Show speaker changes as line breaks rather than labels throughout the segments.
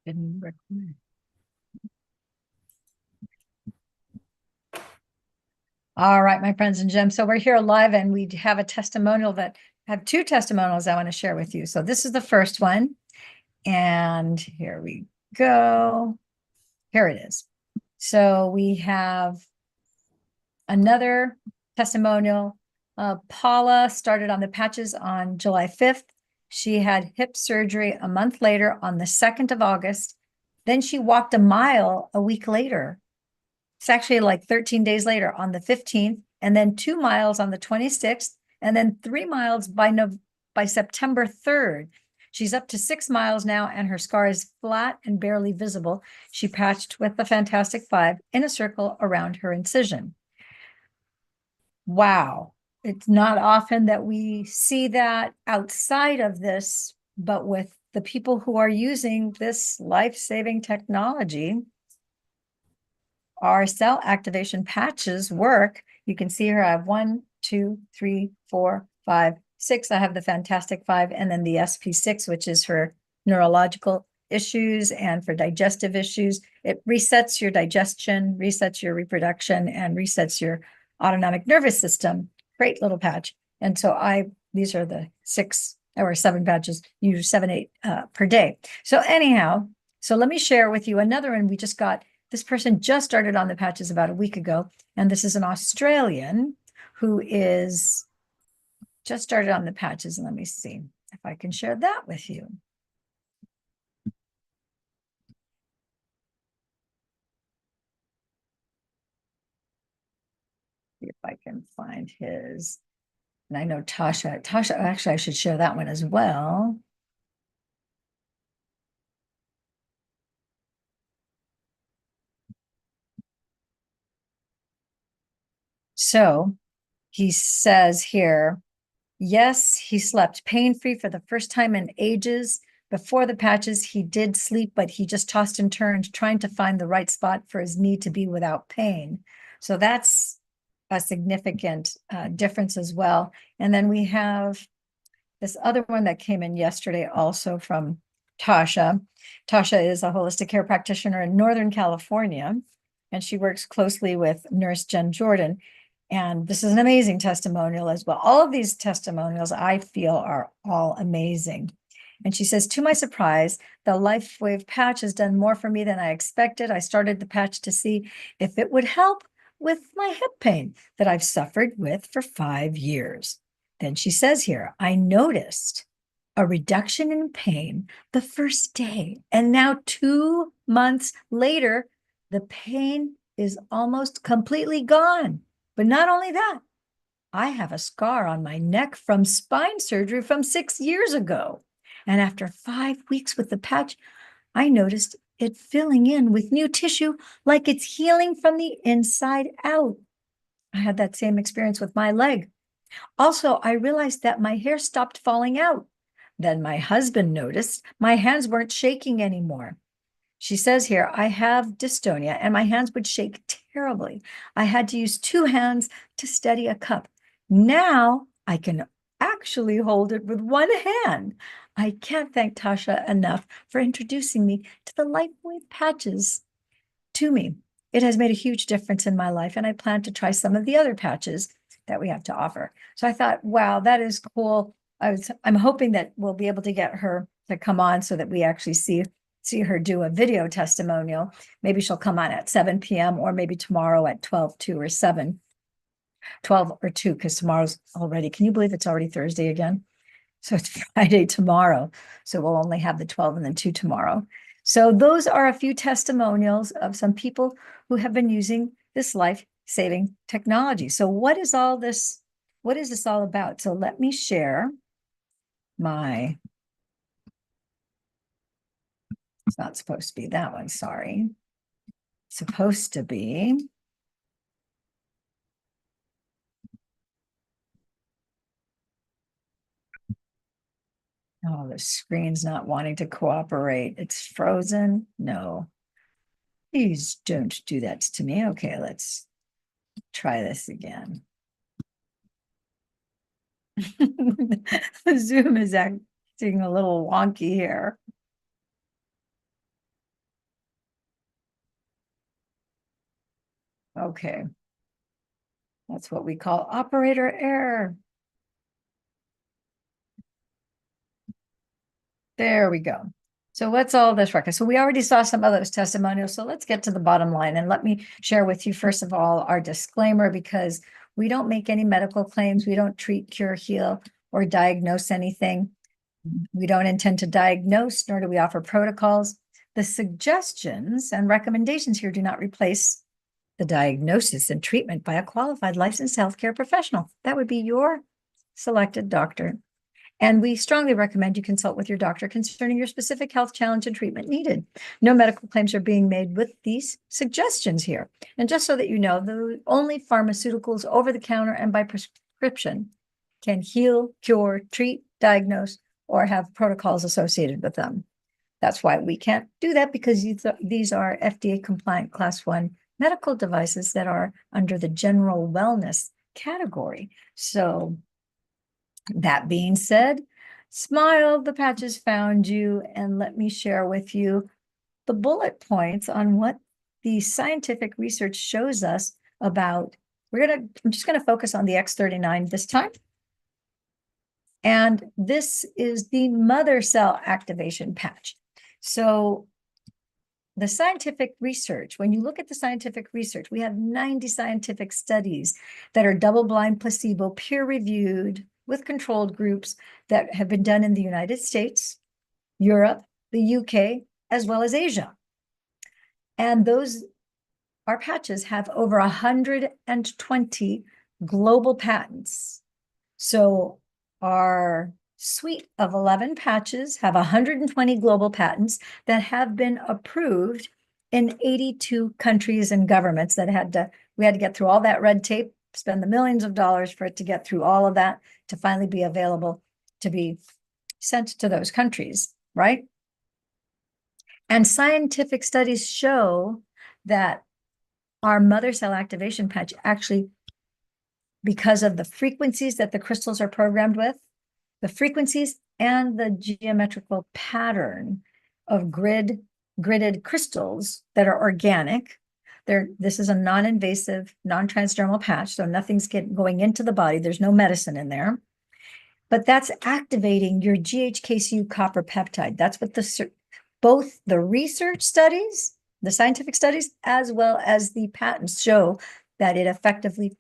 Didn't record. All right, my friends and gems. So we're here live and we have a testimonial that have two testimonials I want to share with you. So this is the first one. And here we go. Here it is. So we have another testimonial. Paula started on the patches on July 5th. She had hip surgery a month later on the 2nd of August. Then she walked a mile a week later. It's actually like 13 days later on the 15th, and then 2 miles on the 26th, and then 3 miles by September 3rd. She's up to 6 miles now, and her scar is flat and barely visible. She patched with the Fantastic 5 in a circle around her incision. Wow. It's not often that we see that outside of this, but with the people who are using this life-saving technology, our cell activation patches work. You can see here I have 1, 2, 3, 4, 5, 6. I have the Fantastic 5 and then the SP6, which is for neurological issues and for digestive issues. It resets your digestion, resets your reproduction, and resets your autonomic nervous system. Great little patch. And so these are the 6 or 7 patches, use 7, 8 per day. So anyhow, so let me share with you another one we just got. This person just started on the patches about a week ago, and this is an Australian who is just started on the patches. And let me see if I can share that with you. See if I can find his. And I know Tasha, actually, I should share that one as well. So he says here, yes, he slept pain-free for the first time in ages. Before the patches, he did sleep, but he just tossed and turned, trying to find the right spot for his knee to be without pain. So that's a significant difference as well. And then we have this other one that came in yesterday also from Tasha. Tasha is a holistic care practitioner in Northern California, and she works closely with Nurse Jen Jordan. And this is an amazing testimonial as well. All of these testimonials I feel are all amazing. And she says, to my surprise, the LifeWave patch has done more for me than I expected. I started the patch to see if it would help with my hip pain that I've suffered with for 5 years. Then she says here, I noticed a reduction in pain the first day. And now 2 months later, the pain is almost completely gone. But not only that, I have a scar on my neck from spine surgery from 6 years ago. And after 5 weeks with the patch, I noticed it filling in with new tissue like it's healing from the inside out. I had that same experience with my leg. Also, I realized that my hair stopped falling out. Then my husband noticed my hands weren't shaking anymore. She says here, I have dystonia and my hands would shake terribly. I had to use 2 hands to steady a cup. Now I can actually hold it with 1 hand. I can't thank Tasha enough for introducing me to the LifeWave patches to me. It has made a huge difference in my life, and I plan to try some of the other patches that we have to offer. So I thought, wow, that is cool. I'm hoping that we'll be able to get her to come on so that we actually see her do a video testimonial. Maybe she'll come on at 7 p.m. or maybe tomorrow at 12, 2 or 7. 12 or 2, because tomorrow's already, can you believe it's already Thursday again? So it's Friday tomorrow. So we'll only have the 12 and then 2 tomorrow. So those are a few testimonials of some people who have been using this life-saving technology. So what is all this? What is this all about? So let me share my, it's not supposed to be that one, sorry. It's supposed to be, oh, the screen's not wanting to cooperate. It's frozen. No, please don't do that to me. Okay, let's try this again. The Zoom is acting a little wonky here. Okay. That's what we call operator error. There we go. So what's all this record? So we already saw some of those testimonials. So let's get to the bottom line. And let me share with you, first of all, our disclaimer, because we don't make any medical claims. We don't treat, cure, heal, or diagnose anything. We don't intend to diagnose, nor do we offer protocols. The suggestions and recommendations here do not replace the diagnosis and treatment by a qualified licensed healthcare professional. That would be your selected doctor. And we strongly recommend you consult with your doctor concerning your specific health challenge and treatment needed. No medical claims are being made with these suggestions here. And just so that you know, the only pharmaceuticals over the counter and by prescription can heal, cure, treat, diagnose, or have protocols associated with them. That's why we can't do that, because these are FDA compliant class 1 medical devices that are under the general wellness category. So that being said, smile, the patches found you, and let me share with you the bullet points on what the scientific research shows us about. I'm just going to focus on the X39 this time. And this is the mother cell activation patch. So the scientific research, when you look at the scientific research, we have 90 scientific studies that are double-blind, placebo, peer-reviewed with controlled groups that have been done in the United States, Europe, the UK, as well as Asia. And our patches have over 120 global patents. So our suite of 11 patches have 120 global patents that have been approved in 82 countries and governments that we had to get through all that red tape, spend the millions of dollars for it to get through all of that to finally be available to be sent to those countries, right? And scientific studies show that our mother cell activation patch actually, because of the frequencies that the crystals are programmed with, the frequencies and the geometrical pattern of gridded crystals that are organic. This is a non-invasive, non-transdermal patch, so nothing's going into the body. There's no medicine in there. But that's activating your GHKCU copper peptide. That's what both the research studies, the scientific studies, as well as the patents show that it effectively,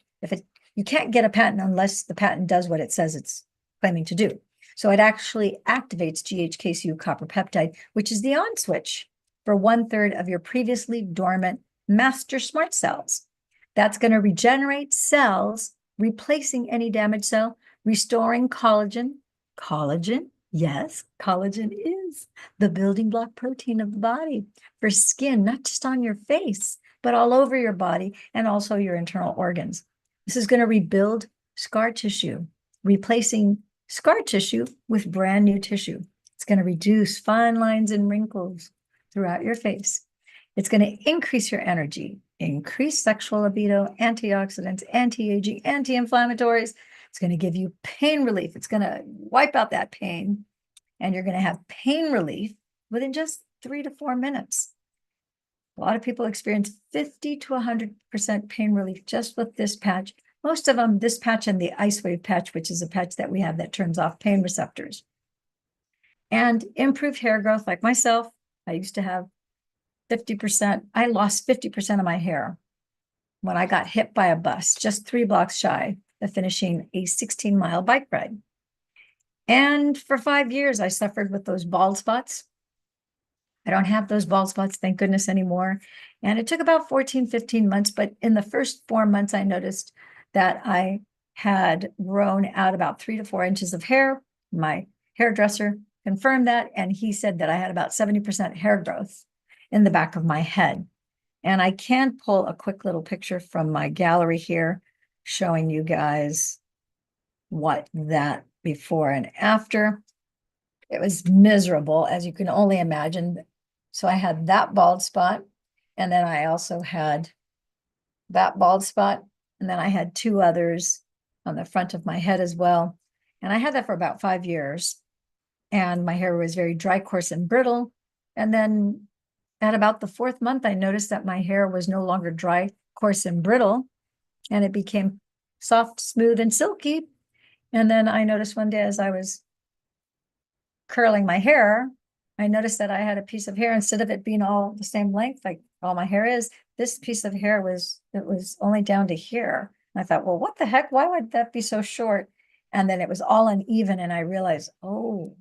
you can't get a patent unless the patent does what it says it's claiming to do. So it actually activates GHKCU copper peptide, which is the on switch for 1/3 of your previously dormant master smart cells. That's going to regenerate cells, replacing any damaged cell, restoring collagen. Collagen, yes, collagen is the building block protein of the body for skin, not just on your face, but all over your body and also your internal organs. This is going to rebuild scar tissue, replacing scar tissue with brand new tissue. It's going to reduce fine lines and wrinkles throughout your face. It's going to increase your energy, increase sexual libido, antioxidants, anti-aging, anti-inflammatories. It's going to give you pain relief. It's going to wipe out that pain, and you're going to have pain relief within just 3 to 4 minutes. A lot of people experience 50 to 100% pain relief just with this patch. Most of them, this patch and the ice wave patch, which is a patch that we have that turns off pain receptors. And improved hair growth, like myself. I used to have 50%. I lost 50% of my hair when I got hit by a bus, just 3 blocks shy of finishing a 16-mile bike ride. And for 5 years, I suffered with those bald spots. I don't have those bald spots, thank goodness, anymore. And it took about 14, 15 months, but in the first 4 months, I noticed that I had grown out about 3 to 4 inches of hair. My hairdresser confirmed that, and he said that I had about 70% hair growth in the back of my head. And I can pull a quick little picture from my gallery here showing you guys what that before and after. It was miserable, as you can only imagine. So I had that bald spot, and then I also had that bald spot, and then I had 2 others on the front of my head as well. And I had that for about 5 years, and my hair was very dry, coarse, and brittle. And then at about the 4th month, I noticed that my hair was no longer dry, coarse and brittle, and it became soft, smooth, and silky. And then I noticed one day as I was curling my hair, I noticed that I had a piece of hair, instead of it being all the same length, like all my hair is, this piece of hair was only down to here. And I thought, well, what the heck? Why would that be so short? And then it was all uneven. And I realized, oh,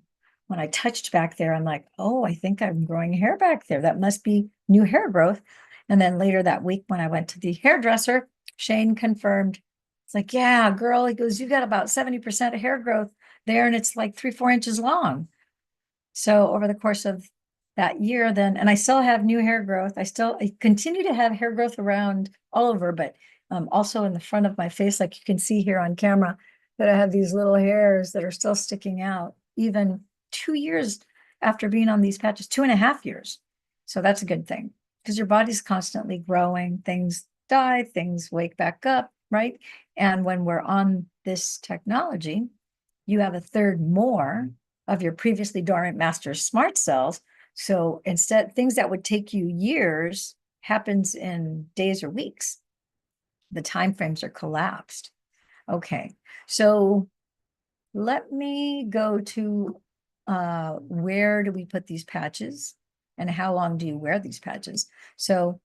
when I touched back there, I'm like, oh, I think I'm growing hair back there. That must be new hair growth. And then later that week, when I went to the hairdresser, Shane confirmed, it's like, yeah, girl, he goes, you got about 70% hair growth there, and it's like 3-4 inches long. So over the course of that year, then, and I still have new hair growth. I continue to have hair growth around all over, but also in the front of my face, like you can see here on camera, that I have these little hairs that are still sticking out, even 2 years after being on these patches, 2.5 years. So that's a good thing, because your body's constantly growing. Things die, things wake back up, right? And when we're on this technology, you have a third more of your previously dormant master smart cells. So instead, things that would take you years happens in days or weeks. The time frames are collapsed. Okay, so let me go to where do we put these patches and how long do you wear these patches? So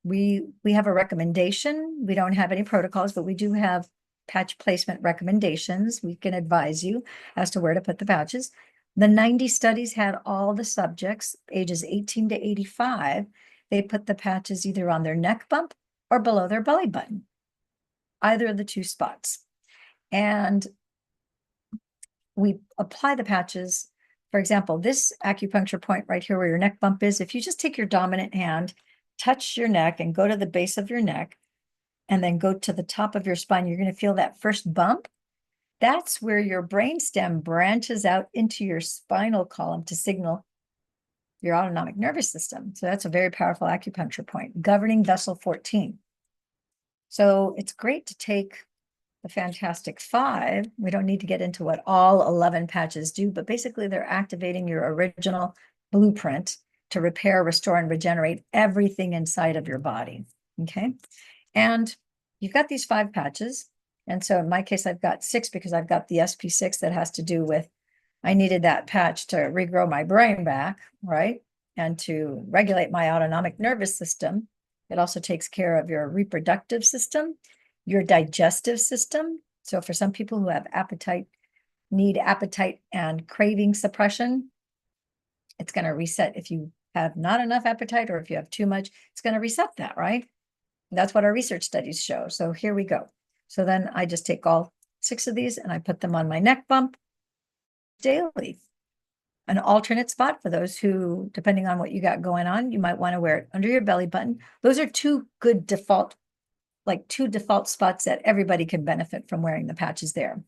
we have a recommendation. We don't have any protocols, but we do have patch placement recommendations. We can advise you as to where to put the patches. The 90 studies had all the subjects, ages 18 to 85. They put the patches either on their neck bump or below their belly button, either of the two spots. And we apply the patches. For example, this acupuncture point right here where your neck bump is, if you just take your dominant hand, touch your neck and go to the base of your neck, and then go to the top of your spine, you're going to feel that first bump. That's where your brainstem branches out into your spinal column to signal your autonomic nervous system. So that's a very powerful acupuncture point, governing vessel 14. So it's great to take the Fantastic Five. We don't need to get into what all 11 patches do, but basically they're activating your original blueprint to repair, restore, and regenerate everything inside of your body. Okay. And you've got these 5 patches. And so in my case, I've got 6 because I've got the SP6 that has to do with, I needed that patch to regrow my brain back, right? And to regulate my autonomic nervous system. It also takes care of your reproductive system, your digestive system. So for some people who have appetite, need appetite and craving suppression, it's going to reset. If you have not enough appetite or if you have too much, it's going to reset that, right? That's what our research studies show. So here we go. So then I just take all 6 of these and I put them on my neck bump daily. An alternate spot for those who, depending on what you got going on, you might want to wear it under your belly button. Those are 2 good default, like 2 default spots that everybody can benefit from wearing the patches there.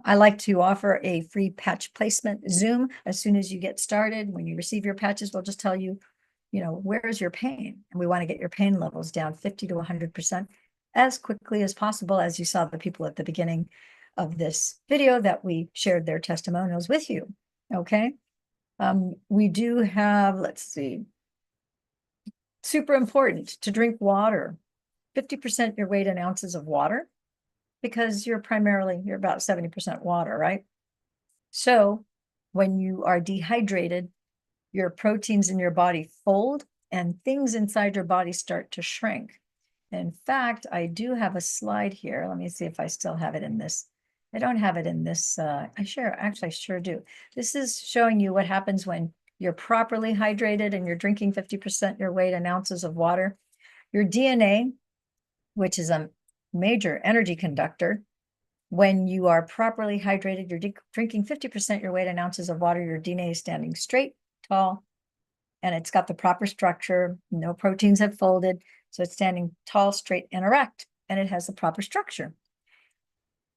I like to offer a free patch placement Zoom as soon as you get started. When you receive your patches, we'll just tell you, where is your pain? And we want to get your pain levels down 50 to 100% as quickly as possible, as you saw the people at the beginning of this video that we shared their testimonials with you. Okay. We do have, let's see, super important to drink water, 50% your weight in ounces of water, because you're about 70% water, right? So when you are dehydrated, your proteins in your body fold and things inside your body start to shrink. In fact, I do have a slide here. Let me see if I still have it in this. I don't have it in this. I sure do. This is showing you what happens when you're properly hydrated and you're drinking 50% your weight in ounces of water. Your DNA, which is a major energy conductor, when you are properly hydrated, you're drinking 50% your weight in ounces of water, your DNA is standing straight, tall, and it's got the proper structure. No proteins have folded. So it's standing tall, straight, and erect, and it has the proper structure.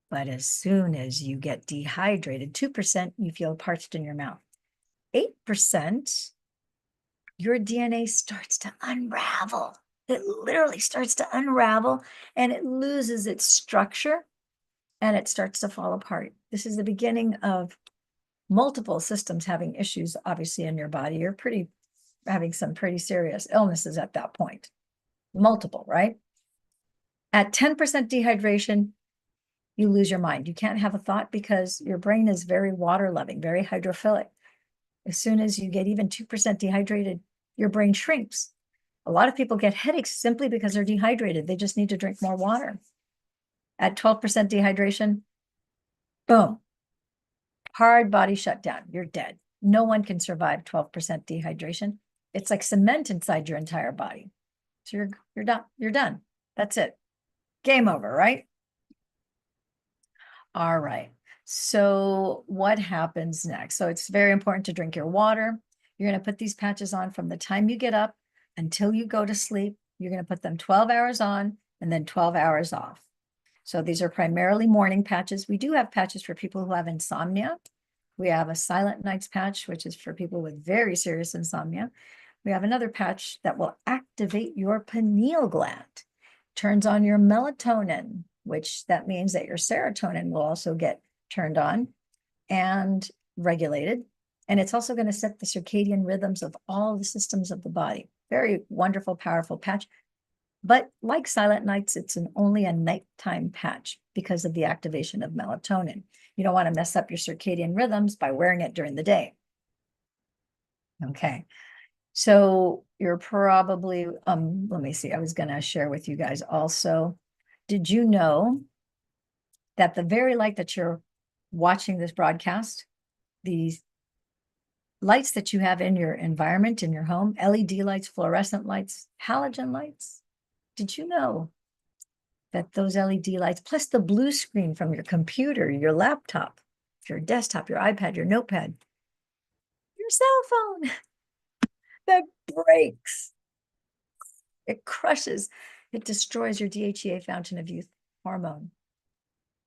But as soon as you get dehydrated, 2%, you feel parched in your mouth. 8%, your DNA starts to unravel. It literally starts to unravel, and it loses its structure, and it starts to fall apart. This is the beginning of multiple systems having issues, obviously, in your body. You're having some pretty serious illnesses at that point. Multiple, right? At 10% dehydration, you lose your mind. You can't have a thought because your brain is very water loving, very hydrophilic. As soon as you get even 2% dehydrated, your brain shrinks. A lot of people get headaches simply because they're dehydrated. They just need to drink more water. At 12% dehydration, boom, hard body shutdown. You're dead. No one can survive 12% dehydration. It's like cement inside your entire body. So you're done. You're done. That's it. Game over, right? All right. So what happens next? So it's very important to drink your water. You're going to put these patches on from the time you get up until you go to sleep. You're going to put them 12 hours on and then 12 hours off. So these are primarily morning patches. We do have patches for people who have insomnia. We have a silent nights patch, which is for people with very serious insomnia. We have another patch that will activate your pineal gland, turns on your melatonin, which that means that your serotonin will also get turned on and regulated. And it's also going to set the circadian rhythms of all the systems of the body. Very wonderful, powerful patch. But like silent nights, it's only a nighttime patch because of the activation of melatonin. You don't want to mess up your circadian rhythms by wearing it during the day. Okay. So you're probably, let me see, I was going to share with you guys also. Did you know that the very light that you're watching this broadcast, these lights that you have in your environment, in your home, LED lights, fluorescent lights, halogen lights, did you know that those LED lights, plus the blue screen from your computer, your laptop, your desktop, your iPad, your notepad, your cell phone, that breaks, it crushes, it destroys your DHEA fountain of youth hormone.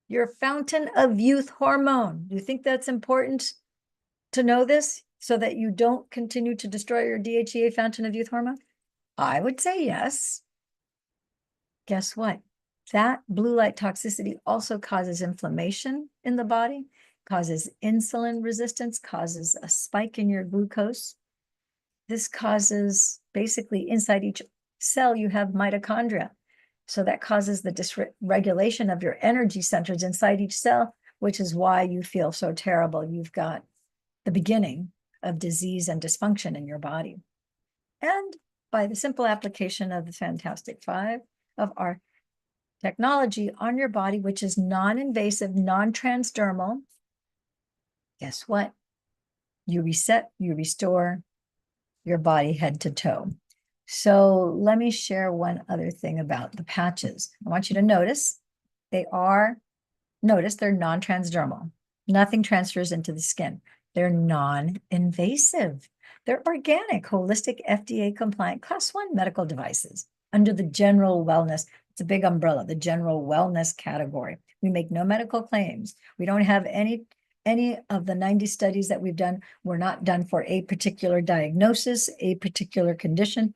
Your fountain of youth hormone. Do you think that's important to know this so that you don't continue to destroy your DHEA fountain of youth hormone? I would say yes. Guess what? That blue light toxicity also causes inflammation in the body, causes insulin resistance, causes a spike in your glucose. This causes basically inside each cell, you have mitochondria. So that causes the dysregulation of your energy centers inside each cell, which is why you feel so terrible. You've got the beginning of disease and dysfunction in your body. And by the simple application of the Fantastic Five of our technology on your body, which is non-invasive, non-transdermal, guess what? You reset, you restore your body head to toe. So let me share one other thing about the patches. I want you to notice they're non-transdermal. Nothing transfers into the skin. They're non-invasive. They're organic, holistic, FDA compliant, class 1 medical devices under the general wellness. It's a big umbrella, the general wellness category. We make no medical claims. We don't have any of the 90 studies that we've done were not done for a particular diagnosis, a particular condition.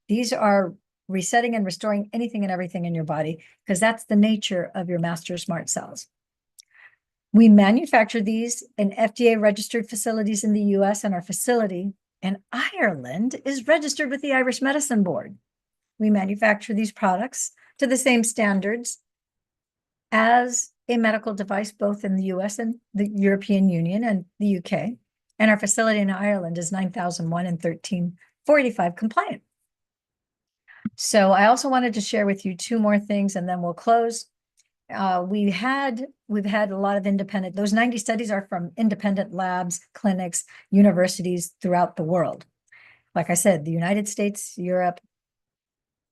These are resetting and restoring anything and everything in your body because that's the nature of your master smart cells. We manufacture these in FDA registered facilities in the US, and our facility in Ireland is registered with the Irish Medicine Board. We manufacture these products to the same standards as a medical device, both in the US and the European Union and the UK. And our facility in Ireland is 9001 and 13485 compliant. So I also wanted to share with you two more things and then we'll close. We've had a lot of independent, those 90 studies are from independent labs, clinics, universities throughout the world. Like I said, the United States, Europe,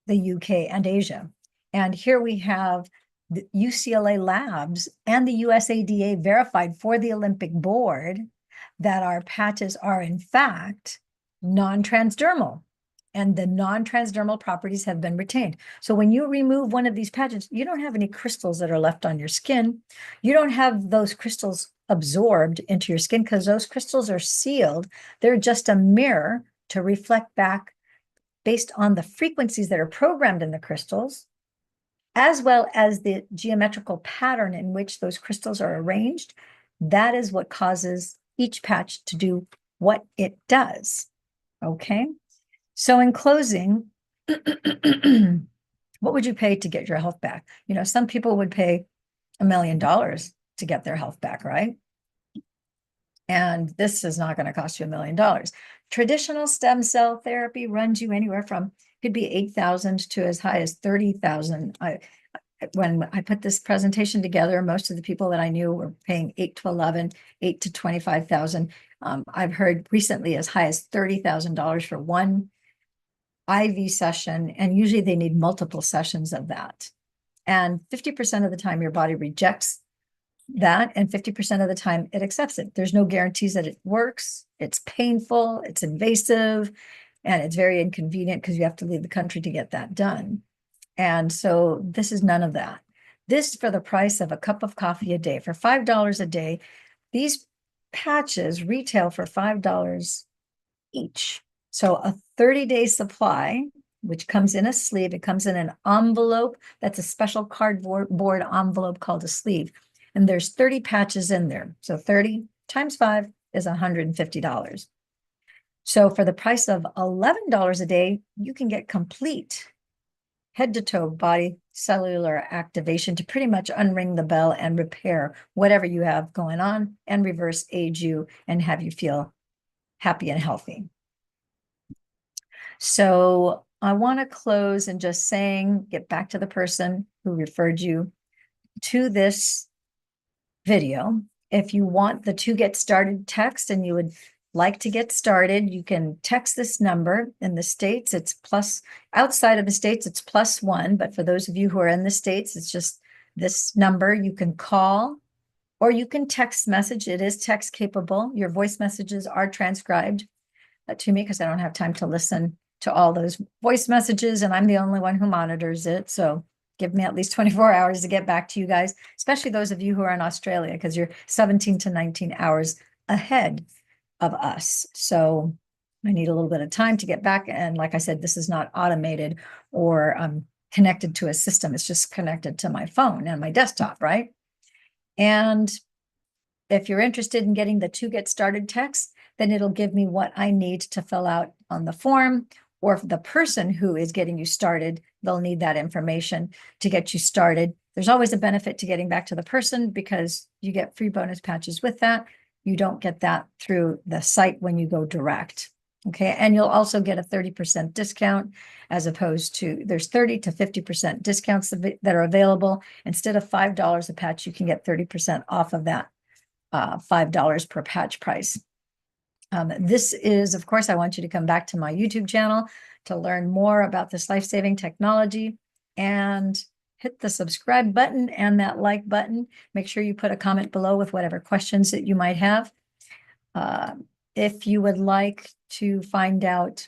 the UK, and Asia. And here we have the UCLA labs and the USADA verified for the Olympic Board that our patches are in fact non-transdermal. And the non-transdermal properties have been retained. So when you remove one of these patches, you don't have any crystals that are left on your skin. You don't have those crystals absorbed into your skin because those crystals are sealed. They're just a mirror to reflect back based on the frequencies that are programmed in the crystals, as well as the geometrical pattern in which those crystals are arranged. That is what causes each patch to do what it does. Okay. So in closing, What would you pay to get your health back? You know, some people would pay $1 million to get their health back, right? And this is not going to cost you $1 million. Traditional stem cell therapy runs you anywhere from, could be 8,000 to as high as 30,000. When I put this presentation together, most of the people that I knew were paying 8 to 11, 8 to 25,000. I've heard recently as high as $30,000 for one IV session, and usually they need multiple sessions of that. And 50% of the time your body rejects that, and 50% of the time it accepts it. There's no guarantees that it works. It's painful, it's invasive, and it's very inconvenient because you have to leave the country to get that done. And so this is none of that. This for the price of a cup of coffee a day. For $5 a day, these patches retail for $5 each. So a 30-day supply, which comes in a sleeve, it comes in an envelope. That's a special cardboard envelope called a sleeve. And there's 30 patches in there. So 30 times 5 is $150. So for the price of $11 a day, you can get complete head to toe body cellular activation to pretty much unring the bell and repair whatever you have going on and reverse age you and have you feel happy and healthy. So I want to close and just saying, get back to the person who referred you to this video. If you want the To Get Started text and you would like to get started, you can text this number. In the States, it's plus, outside of the States, it's +1. But for those of you who are in the States, it's just this number. You can call or you can text message. It is text capable. Your voice messages are transcribed to me because I don't have time to listen to all those voice messages, and I'm the only one who monitors it. So give me at least 24 hours to get back to you guys, especially those of you who are in Australia, because you're 17 to 19 hours ahead of us. So I need a little bit of time to get back. And like I said, this is not automated or connected to a system. It's just connected to my phone and my desktop, right? And if you're interested in getting the To Get Started text, then it'll give me what I need to fill out on the form, or if the person who is getting you started, they'll need that information to get you started. There's always a benefit to getting back to the person because you get free bonus patches with that. You don't get that through the site when you go direct. Okay, and you'll also get a 30% discount as opposed to, there's 30 to 50% discounts that are available. Instead of $5 a patch, you can get 30% off of that $5 per patch price. This is, of course, I want you to come back to my YouTube channel to learn more about this life-saving technology, and hit the subscribe button and that like button. Make sure you put a comment below with whatever questions that you might have. If you would like to find out,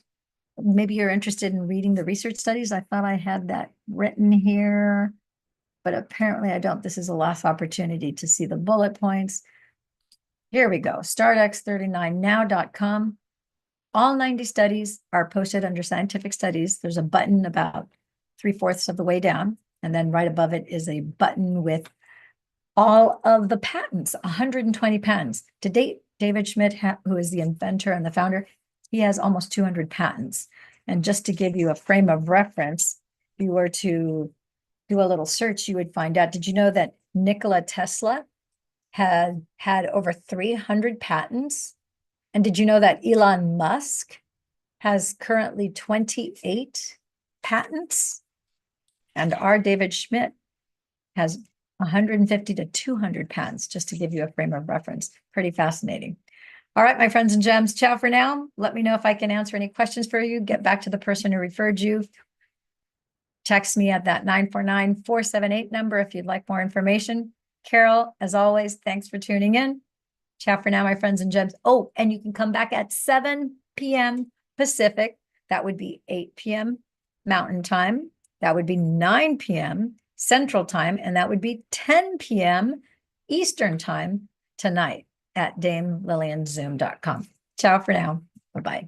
maybe you're interested in reading the research studies. I thought I had that written here, but apparently I don't. This is a last opportunity to see the bullet points. Here we go, startx39now.com. All 90 studies are posted under scientific studies. There's a button about 3/4 of the way down, and then right above it is a button with all of the patents, 120 patents. To date, David Schmidt, who is the inventor and the founder, he has almost 200 patents. And just to give you a frame of reference, if you were to do a little search, you would find out, did you know that Nikola Tesla had over 300 patents? And did you know that Elon Musk has currently 28 patents? And our David Schmidt has 150 to 200 patents, just to give you a frame of reference. Pretty fascinating. All right, my friends and gems, ciao for now. Let me know if I can answer any questions for you. Get back to the person who referred you. Text me at that 949-478 number if you'd like more information. Carol, as always, thanks for tuning in. Ciao for now, my friends and gems. Oh, and you can come back at 7 p.m. Pacific. That would be 8 p.m. Mountain Time. That would be 9 p.m. Central Time. And that would be 10 p.m. Eastern Time tonight at DameLillianZoom.com. Ciao for now. Bye-bye.